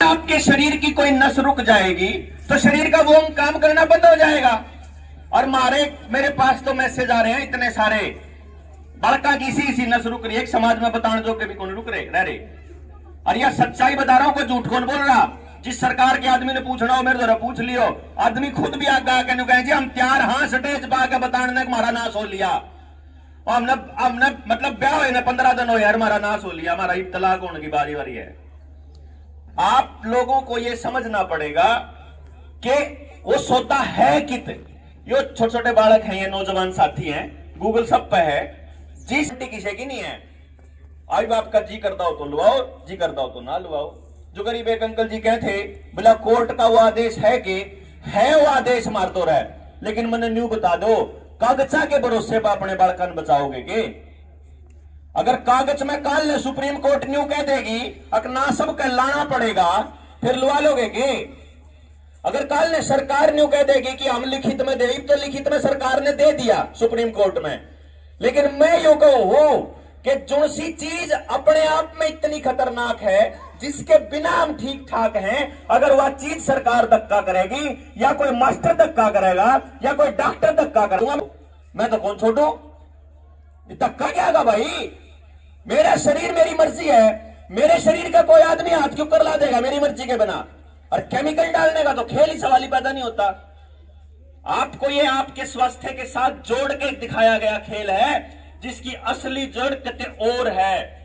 आपके शरीर की कोई नस रुक जाएगी तो शरीर का वो अंग काम करना बंद हो जाएगा। और मेरे पास तो मैसेज आ रहे हैं इतने सारे, बड़का की इसी नस रुक रही है, एक समाज में बताने जो भी कौन रुक रहे रह रहे। और यह सच्चाई बता रहा हूं, कोई झूठ कौन बोल रहा। जिस सरकार के आदमी ने पूछना हो मेरे द्वारा पूछ लियो, आदमी खुद भी आगे आके कहे जी हम तैयार हाँ स्टेज पाके बताने हमारा नाश हो लिया। और हमने मतलब ब्याह हुए 15 दिन हो यार हमारा नाश हो लिया, हमारा तलाक होने की बारी बारी है। आप लोगों को यह समझना पड़ेगा कि वो सोता है कित। ये छोटे छोटे बालक हैं, ये नौजवान साथी हैं, गूगल सब पे है, जिस किसी की नहीं है। आई बाप का जी करता हो तो लुआओ, जी करता हो तो ना लुआओ। जो गरीब एक अंकल जी कहते बोला कोर्ट का वो आदेश है कि है वो आदेश मार तो रहा, लेकिन मैंने न्यू बता दो कागजा के भरोसे पर अपने बालकन बचाओगे के? अगर कागज में काल ने सुप्रीम कोर्ट न्यू कह देगी अकना सब का लाना पड़ेगा, फिर लुआ लोगे के? अगर काल ने सरकार न्यू कह देगी कि हम लिखित में दे, तो लिखित में सरकार ने दे दिया सुप्रीम कोर्ट में। लेकिन मैं यू कहूं कि जो सी चीज अपने आप में इतनी खतरनाक है जिसके बिना हम ठीक ठाक हैं, अगर वह चीज सरकार धक्का करेगी या कोई मास्टर धक्का करेगा या कोई डॉक्टर धक्का करेगा, मैं तो कौन छोड़ू? धक्का क्या होगा भाई? मेरा शरीर मेरी मर्जी है, मेरे शरीर का कोई आदमी हाथ क्यों कर ला देगा मेरी मर्जी के बिना? और केमिकल डालने का तो खेल ही सवाल ही पैदा नहीं होता। आपको ये आपके स्वास्थ्य के साथ जोड़ के दिखाया गया खेल है जिसकी असली जड़ कते और है।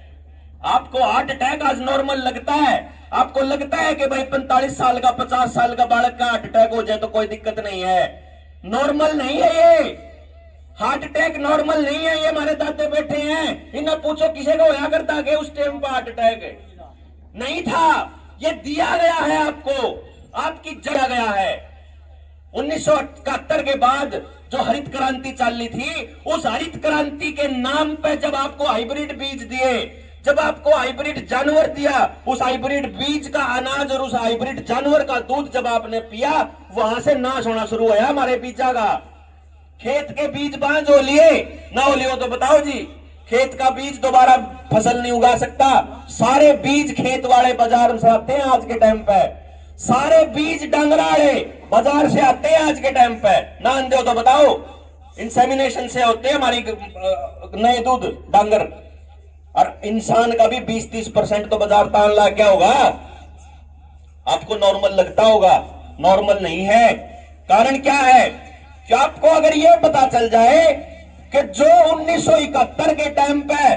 आपको हार्ट अटैक आज नॉर्मल लगता है, आपको लगता है कि भाई 45 साल का 50 साल का बालक का हार्ट अटैक हो जाए तो कोई दिक्कत नहीं है। नॉर्मल नहीं है ये हार्ट अटैक, नॉर्मल नहीं है ये। हमारे दादे बैठे हैं, इन्हें पूछो किसी को होया करता कि उस टाइम पर हार्ट अटैक नहीं था। ये दिया गया है आपको, आपकी जड़ा गया है। 1971 के बाद जो हरित क्रांति चाली थी, उस हरित क्रांति के नाम पे जब आपको हाइब्रिड बीज दिए, जब आपको हाइब्रिड जानवर दिया, उस हाइब्रिड बीज का अनाज और उस हाइब्रिड जानवर का दूध जब आपने पिया, वहां से नाश होना शुरू हुआ हमारे बीजा का। खेत के बीज बांझ हो लिए ना हो लिए तो बताओ जी, खेत का बीज दोबारा फसल नहीं उगा सकता। सारे बीज खेत वाले बाजार से आते हैं आज के टाइम पे, सारे बीज डंगराड़े बाजार से आते हैं आज के टाइम पे। ना आंदे हो तो बताओ, इंसेमिनेशन से होते हैं हमारी नए दूध डांगर। और इंसान का भी 20-30% तो बाजार तान ला क्या होगा? आपको नॉर्मल लगता होगा, नॉर्मल नहीं है। कारण क्या है कि आपको अगर यह पता चल जाए कि जो 1971 के टाइम पे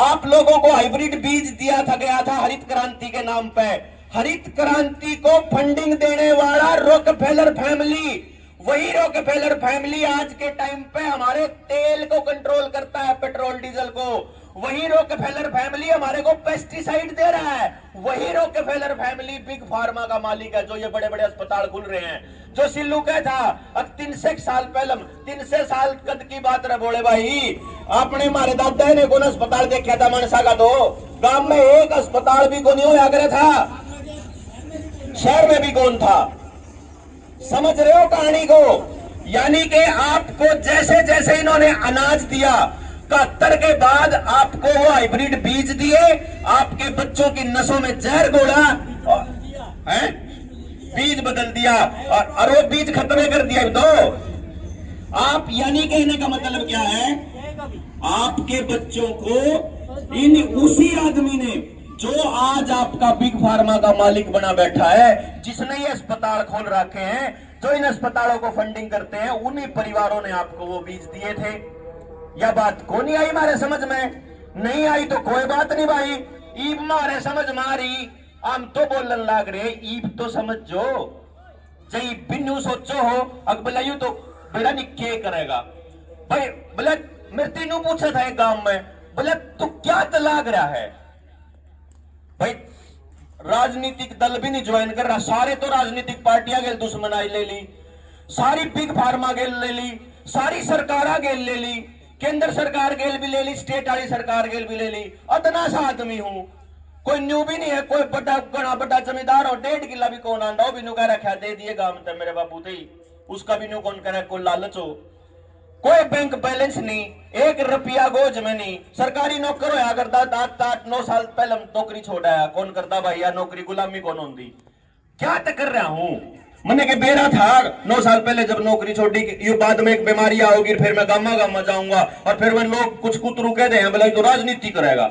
आप लोगों को हाइब्रिड बीज दिया था गया था हरित क्रांति के नाम पे, हरित क्रांति को फंडिंग देने वाला रॉकफेलर फैमिली, वही रॉकफेलर फैमिली आज के टाइम पे हमारे तेल को कंट्रोल करता है, पेट्रोल डीजल को। वही रॉकफेलर फैमिली हमारे को पेस्टिसाइड दे रहा है। वही रॉकफेलर फैमिली बिग फार्मा का मालिक है, जो ये बड़े बड़े अस्पताल खुल रहे हैं। जो सिल्लू का था अब 300 साल पहले, 300 साल कद की बात रहे बोले भाई, आपने हमारे दादा ने कौन अस्पताल देखा था मनसा का? तो गांव में एक अस्पताल भी को नहीं होया करे था, शहर में भी कौन था? समझ रहे हो कहानी को? यानी कि आपको जैसे जैसे इन्होंने अनाज दिया, 71 के बाद आपको वो हाइब्रिड बीज दिए, आपके बच्चों की नसों में जहर घोला, बीज बदल दिया और वो बीज खत्म कर दिया। तो आप यानी कहने का मतलब क्या है? आपके बच्चों को इन उसी आदमी ने जो आज आपका बिग फार्मा का मालिक बना बैठा है, जिसने ये अस्पताल खोल रखे हैं, जो इन अस्पतालों को फंडिंग करते हैं, उन्हीं परिवारों ने आपको वो बीज दिए थे। यह बात को नहीं आई हमारे समझ में? नहीं आई तो कोई बात नहीं भाई, ईब मारे समझ मारी, हम तो बोलन लाग रहे, ईब तो समझ जो जई बिन्नू सोचो हो अकबलायू तो बेड़ा निके करेगा भाई। बोले मेरे तीनों पूछा था एक गांव में, बोले तू क्या तलाक रहा है भाई? राजनीतिक दल भी नहीं ज्वाइन कर रहा, सारे तो राजनीतिक पार्टियां गेल दुश्मनाई ले ली, सारी बिग फार्मा गेल ले ली, सारी सरकारा गेल ले ली, केंद्र सरकार गेल भी ले ली, स्टेट वाली सरकार गेल भी ले ली। अदना सा आदमी हूं, कोई न्यू भी नहीं है, कोई बड़ा बड़ा बड़ा जमींदार और 1.5 किला भी कौन आंदा हो भी न्यू कह रखा दे दिए गांव में मेरे बापू थे, उसका भी न्यू कौन करे, कोई लालच हो। कोई बैंक बैलेंस नहीं, 1 रुपया गोज में नहीं। सरकारी नौकर होया करता 8-9 साल पहले नौकरी छोड़ा, कौन करता भैया नौकरी, गुलामी कौन होती। क्या तक कर रहा हूं मैंने के बेरा था 9 साल पहले जब नौकरी छोड़ी, ये बाद में एक बीमारी आओगी, फिर मैं गामा जाऊंगा, और फिर मैं लोग कुछ कुतरू कहते हैं बोला तो राजनीति करेगा,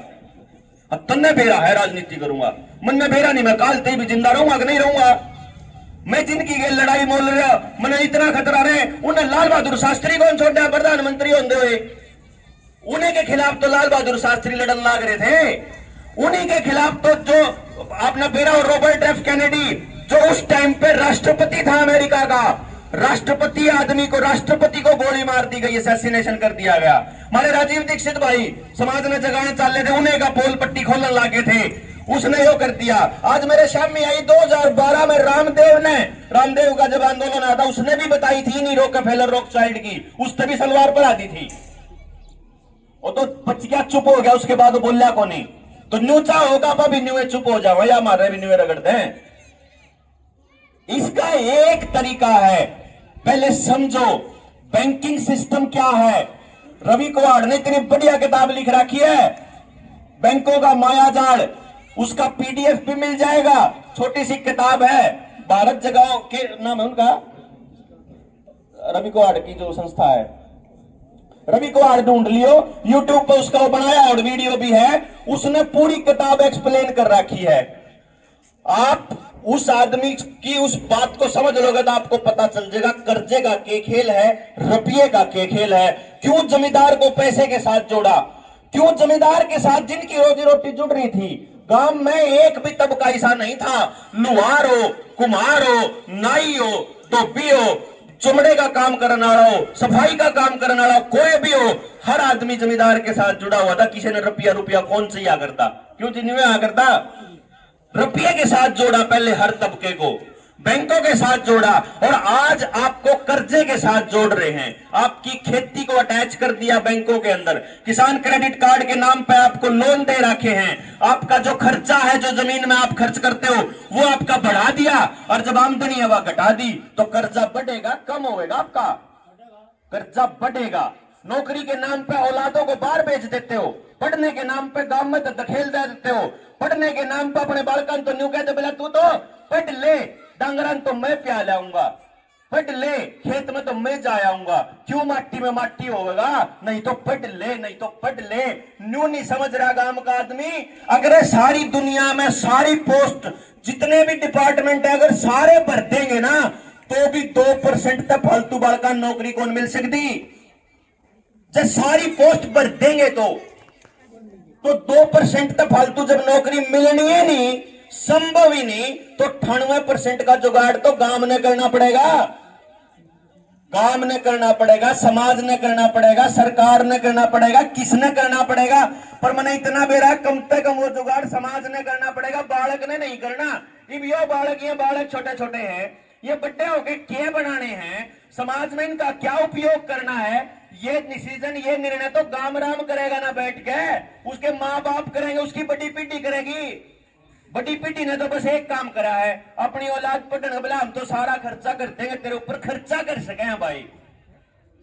तन्ने बेरा है राजनीति करूंगा। मन में बेरा नहीं, मैं काल ते भी जिंदा रहूंगा कि नहीं रहूंगा। मैं जिनकी ये लड़ाई मोल रहा मैंने इतना खतरा रहे, उन्हें लाल बहादुर शास्त्री कौन छोड़ा प्रधानमंत्री होते हुए, उन्हीं के खिलाफ तो लाल बहादुर शास्त्री लड़न लाग रहे थे, उन्हीं के खिलाफ तो जो अपना बेरा और रॉबर्ट एफ कैनेडी जो उस टाइम पे राष्ट्रपति था अमेरिका का, राष्ट्रपति आदमी को, राष्ट्रपति को गोली मार दी गई, असैसिनेशन कर दिया गया। हमारे राजीव दीक्षित भाई समाज ने जगह चाले थे, उन्हें का पोल पट्टी खोलने लागे थे, उसने यो कर दिया। आज मेरे सामने आई 2012 में रामदेव का जब आंदोलन आता, उसने भी बताई थी नहीं रॉकफेलर रॉकचाइल्ड की, उसने भी सलवार पर आती थी, वो तो बच गया, चुप हो गया, उसके बाद बोलिया को नहीं। तो न्यूचा होगा भी न्यूए चुप हो जाओ या हमारे भी न्यूए रगड़ते हैं। इसका एक तरीका है, पहले समझो बैंकिंग सिस्टम क्या है। रवि कुमार ने इतनी बढ़िया किताब लिख रखी है बैंकों का मायाजाल, उसका पीडीएफ भी मिल जाएगा, छोटी सी किताब है, भारत जगह के नाम है उनका, रवि कुमार की जो संस्था है, रवि कुमार ढूंढ लियो, यूट्यूब पर उसका बनाया और वीडियो भी है, उसने पूरी किताब एक्सप्लेन कर रखी है। आप उस आदमी की उस बात को समझ लोगे तो आपको पता चल जाएगा कर्जे का के खेल है, रुपये का के खेल है। क्यों जमींदार को पैसे के साथ जोड़ा, क्यों जमींदार के साथ जिनकी रोजी रोटी जुड़ रही थी। गांव में एक भी तबका ऐसा नहीं था, लुहार हो, कुम्हार हो, नाई हो, धोबी हो, चमड़े का काम करने वाला हो, सफाई का काम करने वाला, कोई भी हो, हर आदमी जमींदार के साथ जुड़ा हुआ था। किसी ने रुपया कौन से या करता, क्यों जिन्हें आ करता, रुपये के साथ जोड़ा पहले हर तबके को, बैंकों के साथ जोड़ा, और आज आपको कर्जे के साथ जोड़ रहे हैं। आपकी खेती को अटैच कर दिया बैंकों के अंदर, किसान क्रेडिट कार्ड के नाम पे आपको लोन दे रखे हैं, आपका जो खर्चा है, जो जमीन में आप खर्च करते हो वो आपका बढ़ा दिया, और जब आमदनी है वह घटा दी, तो कर्जा बढ़ेगा कम होगा, आपका कर्जा बढ़ेगा। नौकरी के नाम पे औलादों को बाहर बेच देते हो, पढ़ने के नाम पे गांव में तो धकेल दे देते हो, पढ़ने के नाम पे अपने बालकन तो न्यू कहते बोला तू तो पढ़ ले, डांगरन तो मैं प्या लाऊंगा, पढ़ ले, खेत में तो मैं जा आऊंगा, क्यों माटी में माटी होगा, नहीं तो पढ़ ले, नहीं तो पढ़ ले। न्यू नहीं समझ रहा गांव का आदमी। अगर सारी दुनिया में सारी पोस्ट जितने भी डिपार्टमेंट है अगर सारे भर देंगे ना, तो भी 2% तक फालतू बालकन नौकरी कौन मिल सकती। जब सारी पोस्ट भर देंगे तो 2% तक फालतू जब नौकरी मिलनी है नहीं, संभव ही नहीं, तो 98% का जुगाड़ तो गांव ने करना पड़ेगा, गांव ने करना पड़ेगा, समाज ने करना पड़ेगा, सरकार ने करना पड़ेगा, किसने करना पड़ेगा। पर मैंने इतना बेरा कम से कम वो जुगाड़ समाज ने करना पड़ेगा, बालक ने नहीं करना। अब ये बालक छोटे छोटे हैं, ये बड़े होके क्या बनाने हैं, समाज में इनका क्या उपयोग करना है, ये डिसीजन, ये निर्णय तो गांव राम करेगा ना बैठ के, उसके माँ बाप करेंगे, उसकी बड़ी पीढ़ी करेगी। बड़ी पीढ़ी ने तो बस एक काम करा है, अपनी औलाद पढ़ने बोला हम तो सारा खर्चा कर देंगे, तेरे ऊपर खर्चा कर सके हैं भाई।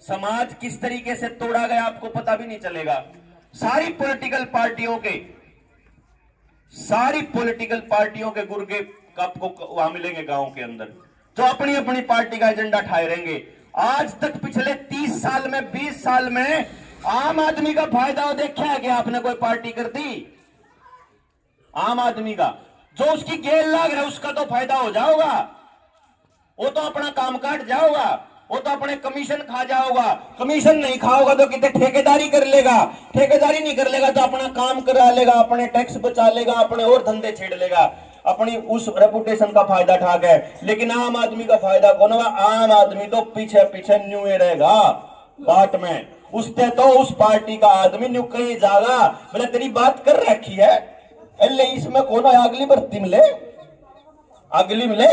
समाज किस तरीके से तोड़ा गया आपको पता भी नहीं चलेगा। सारी पॉलिटिकल पार्टियों के गुर्गे आपको वहां मिलेंगे गांव के अंदर, जो अपनी अपनी पार्टी का एजेंडा ठाए रहेंगे। आज तक पिछले 30 साल में 20 साल में आम आदमी का फायदा देखा है कि आपने कोई पार्टी कर दी। आम आदमी का जो उसकी गेल लाग रहा है उसका तो फायदा हो जाओगा, वो तो अपना काम काट जाओगा, वो तो अपने कमीशन खा जाओगा। कमीशन नहीं खाओगा तो कितने ठेकेदारी कर लेगा, ठेकेदारी नहीं कर लेगा तो अपना काम करा लेगा, अपने टैक्स बचा लेगा, अपने और धंधे छेड़ लेगा, अपनी उस रेपुटेशन का फायदा ठा गए। लेकिन आम आदमी का फायदा कौन होगा? आम आदमी तो पीछे पीछे न्यू रहेगा बाट में, उससे तो उस पार्टी का आदमी न्यू कहीं जागा। मैंने तेरी बात कर रखी है, अल्ले इसमें कौन है, अगली भर्ती मिले, अगली मिले।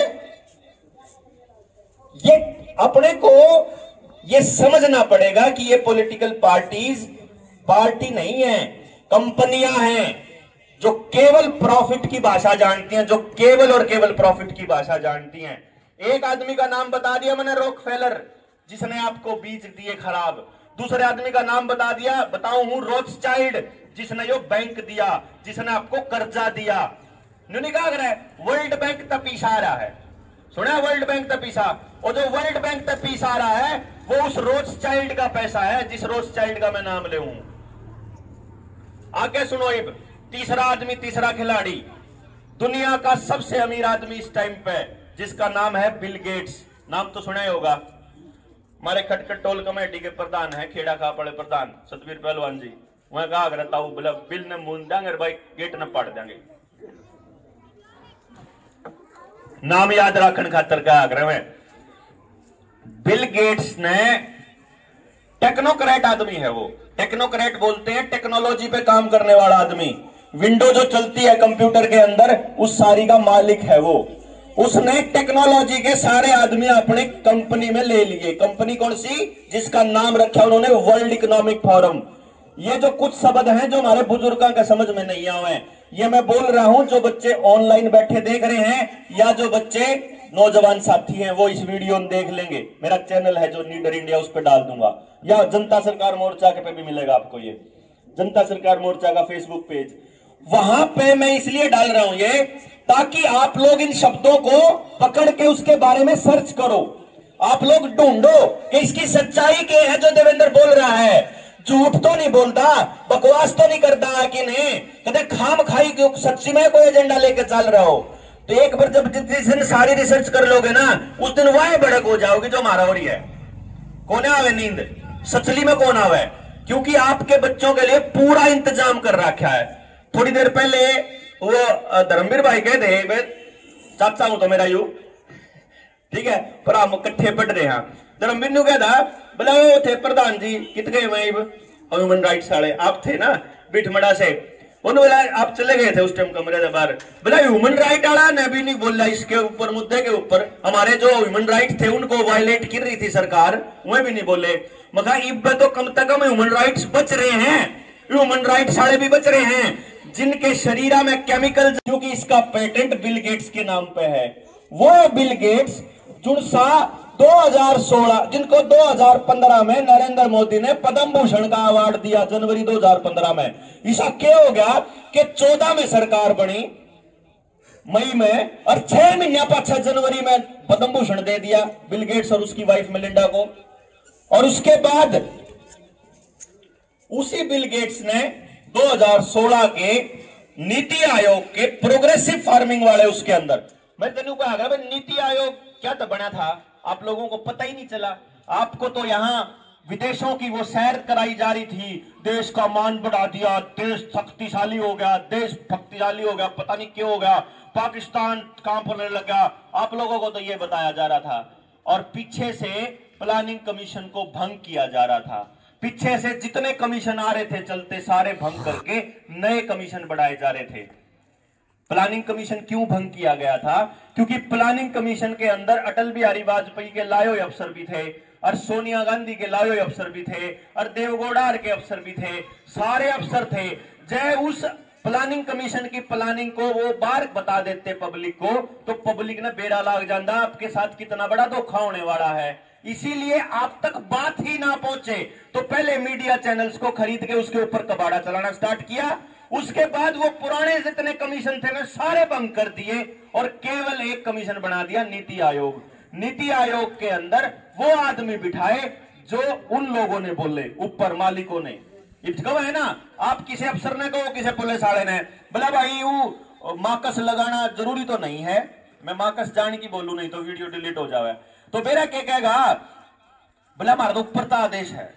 ये अपने को ये समझना पड़ेगा कि ये पॉलिटिकल पार्टीज पार्टी नहीं है, कंपनियां हैं जो केवल प्रॉफिट की भाषा जानती हैं, जो केवल और केवल प्रॉफिट की भाषा जानती हैं। एक आदमी का नाम बता दिया मैंने, रॉकफेलर, जिसने आपको बीज दिए खराब। दूसरे आदमी का नाम बता दिया, बताऊं हूं रोथस्चाइल्ड, जिसने यो बैंक दिया, जिसने आपको कर्जा दिया। नहीं कहा है वर्ल्ड बैंक तक पीछा आ रहा है, सुना वर्ल्ड बैंक तक पीछा, और जो वर्ल्ड बैंक तक पीछा आ रहा है वो उस रोथस्चाइल्ड का पैसा है, जिस रोथस्चाइल्ड का मैं नाम ले हूं। आगे सुनो, अब तीसरा आदमी, तीसरा खिलाड़ी, दुनिया का सबसे अमीर आदमी इस टाइम पे, जिसका नाम है बिल गेट्स। नाम तो सुना ही होगा, हमारे खटखट टोल कमेटी के प्रधान है, खेड़ा खापड़े प्रधान सतवीर पहलवान जी। वह कहा करता हूं बोला बिल ने मूंद देंगे भाई, गेट न पाड़ देंगे। नाम याद रखने खातर क्या आग्रह है। बिल गेट्स ने टेक्नोक्रेट आदमी है, वो टेक्नोक्रेट बोलते हैं टेक्नोलॉजी पे काम करने वाला आदमी। विंडो जो चलती है कंप्यूटर के अंदर, उस सारी का मालिक है वो। उसने टेक्नोलॉजी के सारे आदमी अपने कंपनी में ले लिए। कंपनी कौन सी? जिसका नाम रखा उन्होंने वर्ल्ड इकोनॉमिक फोरम। ये जो कुछ शब्द हैं जो हमारे बुजुर्गों के समझ में नहीं आए, ये मैं बोल रहा हूं। जो बच्चे ऑनलाइन बैठे देख रहे हैं या जो बच्चे नौजवान साथी हैं वो इस वीडियो में देख लेंगे। मेरा चैनल है जो लीडर इंडिया, उस पर डाल दूंगा, या जनता सरकार मोर्चा के पे भी मिलेगा आपको। ये जनता सरकार मोर्चा का फेसबुक पेज, वहां पे मैं इसलिए डाल रहा हूं ये, ताकि आप लोग इन शब्दों को पकड़ के उसके बारे में सर्च करो। आप लोग ढूंढो कि इसकी सच्चाई क्या है जो देवेंद्र बोल रहा है। झूठ तो नहीं बोलता, बकवास तो नहीं करता कि नहीं, कहते खाम खाई क्यों सच्ची में कोई एजेंडा लेके चल रहा हो। तो एक बार जब जिस दिन सारी रिसर्च कर लोगे ना, उस दिन वह भड़क हो जाओगी जो मारा हो रही है। कौन आवे नींद सचली में, कौन आवे? क्योंकि आपके बच्चों के लिए पूरा इंतजाम कर रखा है। थोड़ी देर पहले वो धर्मवीर भाई कह दे, चाचा हूं तो मेरा यू ठीक है, पर हम इकट्ठे पढ़ रहे हैं। धर्मवीर ने कह था बोला वो थे प्रधान जी कित गए मैं ह्यूमन राइट्स वाले, आप थे ना बिठमड़ा से। उन्होंने बोला आप चले गए थे उस टाइम कमरे से बाहर। बोला ह्यूमन राइट वाला ने भी नहीं बोला इसके ऊपर, मुद्दे के ऊपर। हमारे जो ह्यूमन राइट थे उनको वायलेट कर रही थी सरकार, वह भी नहीं बोले। मगर इब तो कम से कम ह्यूमन राइट्स बच रहे हैं, ह्यूमन राइट्स वाले भी बच रहे हैं जिनके शरीर में केमिकल, क्योंकि इसका पेटेंट बिल गेट्स के नाम पे है। वो बिल गेट्स जुड़सा 2016, जिनको 2015 में नरेंद्र मोदी ने पद्म भूषण का अवार्ड दिया, जनवरी 2015 में। ऐसा क्या हो गया कि 14 में सरकार बनी मई में, और 6 महीने पाछा जनवरी में पद्म भूषण दे दिया बिल गेट्स और उसकी वाइफ मेलिंडा को। और उसके बाद उसी बिल गेट्स ने 2016 के नीति आयोग के प्रोग्रेसिव फार्मिंग वाले उसके अंदर, मैं तेनू कहा भाई नीति आयोग क्या तो बना था, आप लोगों को पता ही नहीं चला। आपको तो यहां विदेशों की वो सैर कराई जा रही थी, देश का मान बढ़ा दिया, देश शक्तिशाली हो गया, देश शक्तिशाली हो गया, पता नहीं क्यों हो गया, पाकिस्तान कांपने लगा। आप लोगों को तो ये बताया जा रहा था, और पीछे से प्लानिंग कमीशन को भंग किया जा रहा था। पीछे से जितने कमीशन आ रहे थे चलते, सारे भंग करके नए कमीशन बढ़ाए जा रहे थे। प्लानिंग कमीशन क्यों भंग किया गया था? क्योंकि प्लानिंग कमीशन के अंदर अटल बिहारी वाजपेयी के लाए हुए अफसर भी थे, और सोनिया गांधी के लाए हुए अफसर भी थे, और देवगौड़ा के अफसर भी थे, सारे अफसर थे। जय उस प्लानिंग कमीशन की प्लानिंग को वो बार बता देते पब्लिक को, तो पब्लिक ने बेड़ा लाग जाता आपके साथ कितना बड़ा धोखा होने वाला है। इसीलिए आप तक बात ही ना पहुंचे तो पहले मीडिया चैनल्स को खरीद के उसके ऊपर कबाड़ा चलाना स्टार्ट किया। उसके बाद वो पुराने जितने कमीशन थे वे सारे भंग कर दिए, और केवल एक कमीशन बना दिया, नीति आयोग। नीति आयोग के अंदर वो आदमी बिठाए जो उन लोगों ने बोले, ऊपर मालिकों ने। कब है ना, आप किसी अफसर ने कहो, किसी पुलिस वाले ने बोला भाई वो माकस लगाना जरूरी तो नहीं है, मैं माकस जान की बोलू नहीं तो वीडियो डिलीट हो जावे, तो मेरा क्या कहेगा, बोला हमारा तो ऊपर का आदेश है।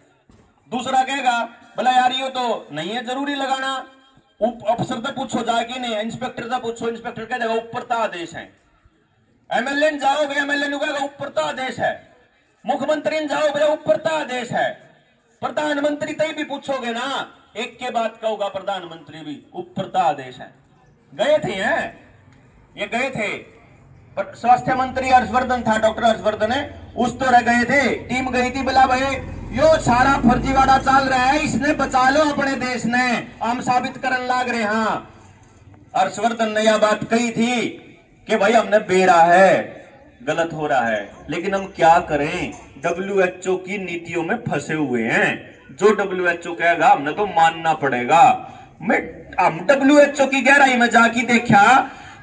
दूसरा कहेगा बोला यार ये तो नहीं है जरूरी लगाना, अफसर से पूछो जाके नहीं, इंस्पेक्टर से पूछो, इंस्पेक्टर कह देगा ऊपर का आदेश है। एमएलए जाओगे, एमएलए ने कहेगा ऊपर का आदेश है। मुख्यमंत्री जाओ बोले ऊपर का आदेश है। प्रधानमंत्री तय भी पूछोगे ना, एक के बाद कहूंगा प्रधानमंत्री भी ऊपर का आदेश है। गए थे ये गए थे, स्वास्थ्य मंत्री हर्षवर्धन था, डॉक्टर हर्षवर्धन है, उस तो रह गए थे, टीम गई थी, बोला भाई यो सारा फर्जीवाड़ा चल रहा है, इसने बचा लो अपने देश ने, हम साबित करने लाग रहे। हाँ, हर्षवर्धन ने यह बात कही थी कि भाई हमने बेड़ा है, गलत हो रहा है, लेकिन हम क्या करें, WHO की नीतियों में फंसे हुए हैं। जो WHO कहेगा हमने तो मानना पड़ेगा। हम WHO की गहराई में जाके देखा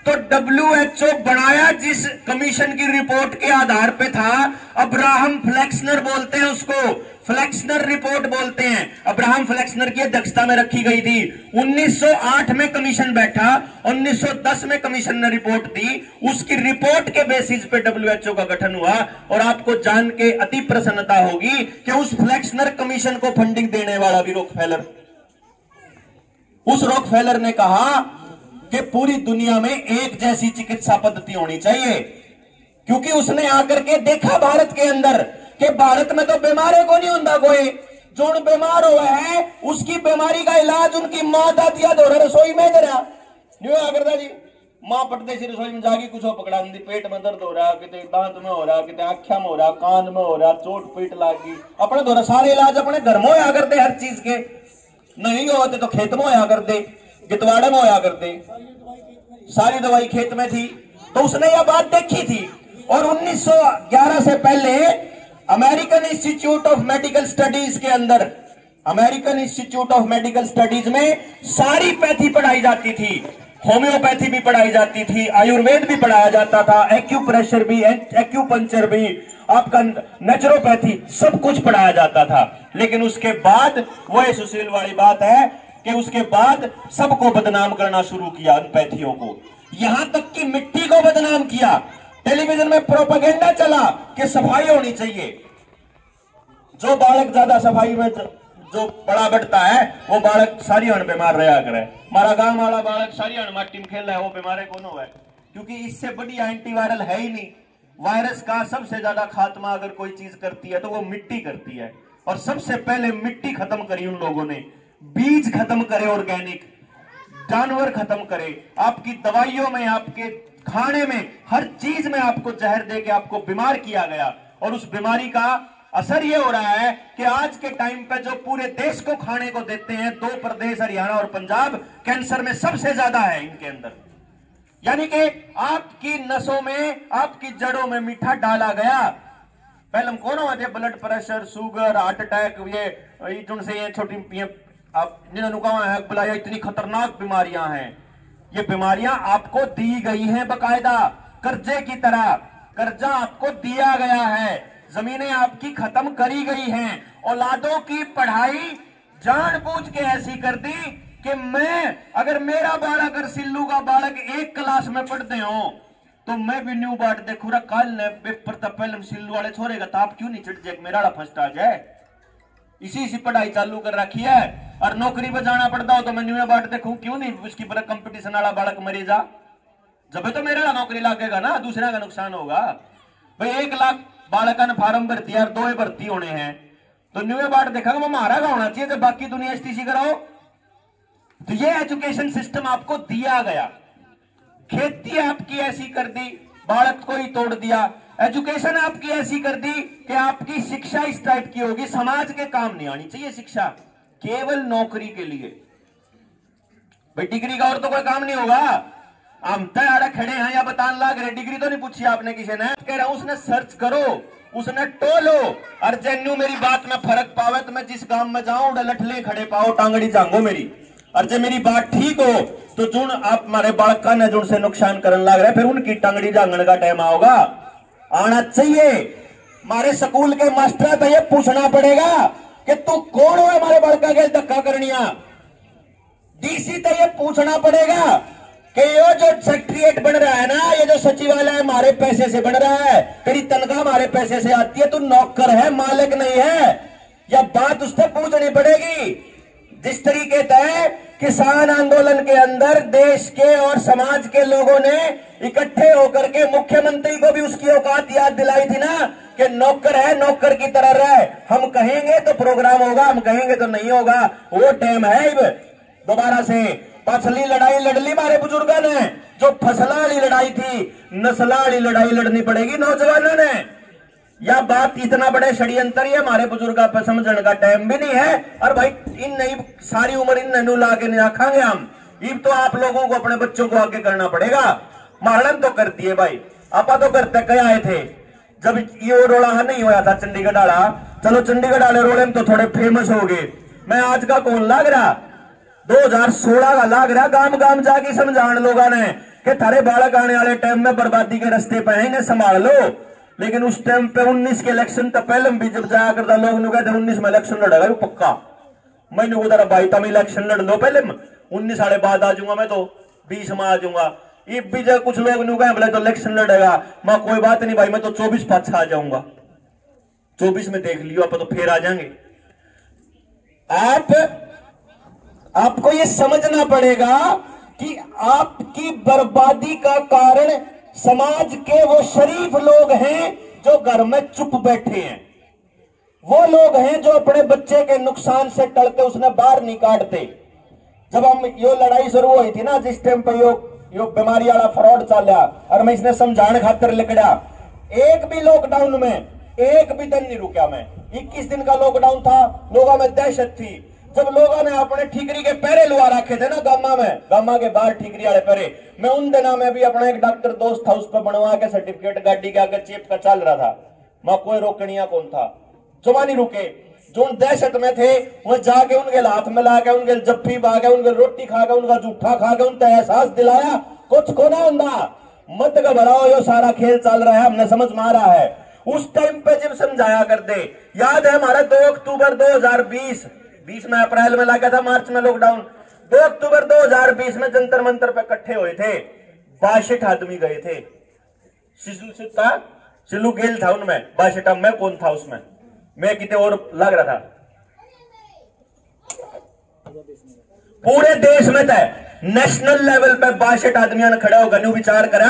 तो WHO बनाया जिस कमीशन की रिपोर्ट के आधार पे था, अब्राहम फ्लेक्सनर बोलते हैं उसको, फ्लेक्सनर रिपोर्ट बोलते हैं। अब्राहम फ्लेक्सनर की अध्यक्षता में रखी गई थी। 1908 में कमीशन बैठा, 1910 में कमीशन ने रिपोर्ट दी, उसकी रिपोर्ट के बेसिस पे WHO का गठन हुआ। और आपको जान के अति प्रसन्नता होगी कि उस फ्लेक्सनर कमीशन को फंडिंग देने वाला भी रॉकफेलर, उस रॉकफेलर ने कहा कि पूरी दुनिया में एक जैसी चिकित्सा पद्धति होनी चाहिए, क्योंकि उसने आकर के देखा भारत के अंदर कि भारत में तो बीमारी को नहीं होता कोई, जो बीमार हुआ है उसकी बीमारी का इलाज उनकी मां दादिया दो रसोई में जरा नहीं करता जी। मां पटते सी रसोई में जाके कुछ पकड़ा दी, पेट में दर्द हो रहा, कितने दांत में हो रहा, कितने आंखों में हो रहा, कान में हो रहा, चोट पीट लागी, अपने दो सारे इलाज अपने घर में होया करते, हर चीज के नहीं होते तो खेत में होया करते, गितवाड़े में होया करते, सारी दवाई खेत में थी। तो उसने यह बात देखी थी और 1911 से पहले American institute of medical studies के अंदर, American institute of medical studies में सारी पैथी पढ़ाई जाती थी, होम्योपैथी भी पढ़ाई जाती थी, आयुर्वेद भी पढ़ाया जाता था, एक्यूप्रेशर भी, एक्यूपंक्चर भी, आपका नेचुरोपैथी, सब कुछ पढ़ाया जाता था। लेकिन उसके बाद वह सुशील वाली बात है कि उसके बाद सबको बदनाम करना शुरू किया, उन पैथियों को, यहां तक कि मिट्टी को बदनाम किया। टेलीविजन में प्रोपेगेंडा चला कि सफाई होनी चाहिए, जो बालक ज्यादा सफाई में जो बड़ा बढ़ता है वो बालक सारी अण बीमार रहा करे। हमारा गांव वाला बालक सारी अण माटी में खेल रहा है, वो बीमार कौन हुआ है, क्योंकि इससे बड़ी एंटीवायरल है ही नहीं। वायरस का सबसे ज्यादा खात्मा अगर कोई चीज करती है तो वो मिट्टी करती है, और सबसे पहले मिट्टी खत्म करी उन लोगों ने, बीज खत्म करे, ऑर्गेनिक जानवर खत्म करे, आपकी दवाइयों में, आपके खाने में, हर चीज में आपको जहर दे के आपको बीमार किया गया। और उस बीमारी का असर यह हो रहा है कि आज के टाइम पे जो पूरे देश को खाने को देते हैं, 2 प्रदेश हरियाणा और पंजाब कैंसर में सबसे ज्यादा है इनके अंदर। यानी कि आपकी नसों में, आपकी जड़ों में मीठा डाला गया। पहले हम कौन होते, blood pressure, sugar, heart attack, ये जिनसे ये छोटी आप जिन्होंने कहा है बुलाया, इतनी खतरनाक बीमारियां हैं। ये बीमारियां आपको दी गई हैं बकायदा कर्जे की तरह, कर्जा आपको दिया गया है, जमीनें आपकी खत्म करी गई हैं, औलादों की पढ़ाई जानबूझ के ऐसी कर दी कि मैं, अगर मेरा बालक, अगर सिल्लू का बालक 1 क्लास में पढ़ते हो तो मैं भी न्यू बाट देखूंगा, कल ने पेपर तब पहले सिल्लू वाले छोरे का ताप क्यों नहीं चढ़ जाए, मेरा फर्स्ट आ जाए। इसी पढ़ाई चालू कर रखी है। और नौकरी पर जाना पड़ता हो तो मैं न्यू बाट देखूं, क्यों नहीं उसकी पर कंपटीशन वाला बालक मरे जा, जब तो मेरा नौकरी लागेगा ना, दूसरे का नुकसान होगा। भाई 1 लाख बालक ने फार्म भरती है और 2 भर्ती होने हैं, तो न्यू बाट देखा हमारा का होना चाहिए जब बाकी दुनिया एसटीसी कराओ। तो ये एजुकेशन सिस्टम आपको दिया गया, खेती आपकी ऐसी कर दी, बालक को ही तोड़ दिया, एजुकेशन आपकी ऐसी कर दी कि आपकी शिक्षा इस टाइप की होगी, समाज के काम नहीं आनी चाहिए शिक्षा, केवल नौकरी के लिए। भाई डिग्री का और तो कोई काम नहीं होगा, हम तैयार खड़े हैं या बताने लग रहे, डिग्री तो नहीं पूछी आपने किसी ने, कह रहा हूं उसने सर्च करो, उसने टोलो, और जन्नू मेरी बात में फर्क पावे तो मैं जिस गांव में जाऊं लठले खड़े पाओ, टांगड़ी जांगो मेरी, और जब मेरी बात ठीक हो तो जुन आप हमारे बालका ने जुन से नुकसान करने लग रहे, फिर उनकी टांगड़ी जांगने का टाइम आओगा, आना चाहिए। हमारे स्कूल के मास्टर तो ये पूछना पड़ेगा कि तू कौन हो हमारे बालका के धक्का करनिया, डीसी तो ये पूछना पड़ेगा कि ये जो सेक्रेटरीट बन रहा है ना, ये जो सचिवालय हमारे पैसे से बन रहा है, तेरी तनख्वाह हमारे पैसे से आती है, तू नौकर है, मालिक नहीं है, यह बात उससे पूछनी पड़ेगी। जिस तरीके से किसान आंदोलन के अंदर देश के और समाज के लोगों ने इकट्ठे होकर के मुख्यमंत्री को भी उसकी औकात याद दिलाई थी ना कि नौकर है, नौकर की तरह रहे, हम कहेंगे तो प्रोग्राम होगा, हम कहेंगे तो नहीं होगा, वो टाइम है। दोबारा से पछली लड़ाई लड़ ली हमारे बुजुर्गों ने, जो फसला वाली लड़ाई थी, नस्ला वाली लड़ाई लड़नी पड़ेगी नौजवानों ने। यह बात इतना बड़े षड्यंत्र ये हमारे बुजुर्ग पर समझने का टाइम भी नहीं है। और भाई इन नहीं सारी उम्र इन ननू ला के नहीं रखांगे हम, ये तो आप लोगों को अपने बच्चों को आगे करना पड़ेगा। मारण तो कर दिए भाई, आप तो करते कह आए थे जब ये रोड़ा नहीं हुआ था चंडीगढ़ वाला। चलो चंडीगढ़ वाले रोड़े में तो थोड़े फेमस हो गए। मैं आज का कौन लाग रहा, 2016 का लाग रहा। गांव गांव जाके समझाने लोगों ने कि थारे बालक आने वाले टाइम में बर्बादी के रास्ते पे है, इन्हें संभाल लो। लेकिन उस टाइम पे 19 के इलेक्शन तो पहले भी जब जाया करता लोग कहते 19 में इलेक्शन लड़ेगा वो पक्का। मैंने को तेरा भाई तुम इलेक्शन लड़ लो पहले, 19 साढ़े बाद आ जाऊंगा मैं, तो 20 में आ जाऊंगा। ये भी जब कुछ लोग नु कहे बोले तो इलेक्शन लड़ेगा, मैं कोई बात नहीं भाई, मैं तो 24 पाछा आ जाऊंगा, 24 में देख लियो आप तो फिर आ जाएंगे। आपको ये समझना पड़ेगा कि आपकी बर्बादी का कारण समाज के वो शरीफ लोग हैं जो घर में चुप बैठे हैं। वो लोग हैं जो अपने बच्चे के नुकसान से टलते उसने बाहर नहीं काटते। जब हम यो लड़ाई शुरू हुई थी ना, जिस टाइम पे यो बीमारी वाला फ्रॉड चला और मैं इसने समझाने खातिर लिखड़ा, एक भी लॉकडाउन में एक भी दिन नहीं रुका मैं। 21 दिन का लॉकडाउन था, लोगों में दहशत थी। जब लोगों ने अपने ठीकरी के पैरे लुआ रखे थे ना गामा में, गामा के बाहर ठीकरी वाले पैरे, मैं उन दिनों में भी अपना एक डॉक्टर दोस्त था उस पर बनवा के सर्टिफिकेट गाड़ी के आगे चेप का चल रहा था। मैं कोई रोकनिया कौन था, जुमा नहीं रुके। जो दहशत में थे वो जाके उनके हाथ में ला के उनके जफ्फी पा के उनके रोटी खा के उनका जूठा खा के उनका एहसास दिलाया कुछ को ना होता, मत घबराओ, यो सारा खेल चल रहा है, हमने समझ में आ रहा है। उस टाइम पे जब समझाया करते, याद है हमारा 2 अक्टूबर 2020 में अप्रैल में लगा था, मार्च में लॉकडाउन। 2 अक्टूबर 2020 में जंतर मंतर पे इकट्ठे हुए थे, 62 आदमी गए थे। सिल्लू गेल था उनमें, 62 में कौन था उसमें, मैं कितने और लग रहा था। पूरे देश में था, नेशनल लेवल पे 62 आदमियों ने खड़ा होकर विचार करा,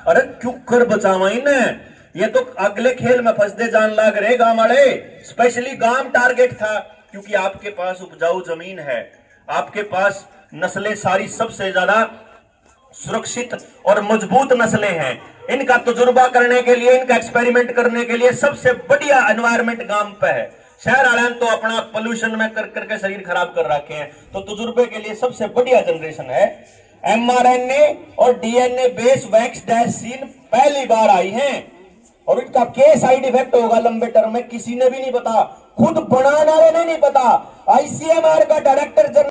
अरे क्यों कर बचावा इन्हें, ये तो अगले खेल में फंसते जान लग रहे गांव वाले। स्पेशली गांव टारगेट था, क्योंकि आपके पास उपजाऊ जमीन है, आपके पास नस्लें सारी सबसे ज्यादा सुरक्षित और मजबूत नस्लें हैं। इनका तजुर्बा करने के लिए, इनका एक्सपेरिमेंट करने के लिए सबसे बढ़िया एनवायरमेंट गांव पे है। शहर वाले तो अपना पोल्यूशन में कर करके शरीर खराब कर रखे हैं, तो तजुर्बे के लिए सबसे बढ़िया जनरेशन है। mRNA और DNA बेस वैक्सीन पहली बार आई हैं और इनका क्या साइड इफेक्ट होगा लंबे टर्म में किसी ने भी नहीं पता, खुद बनाने वाले ने नहीं पता। ICMR का डायरेक्टर जनरल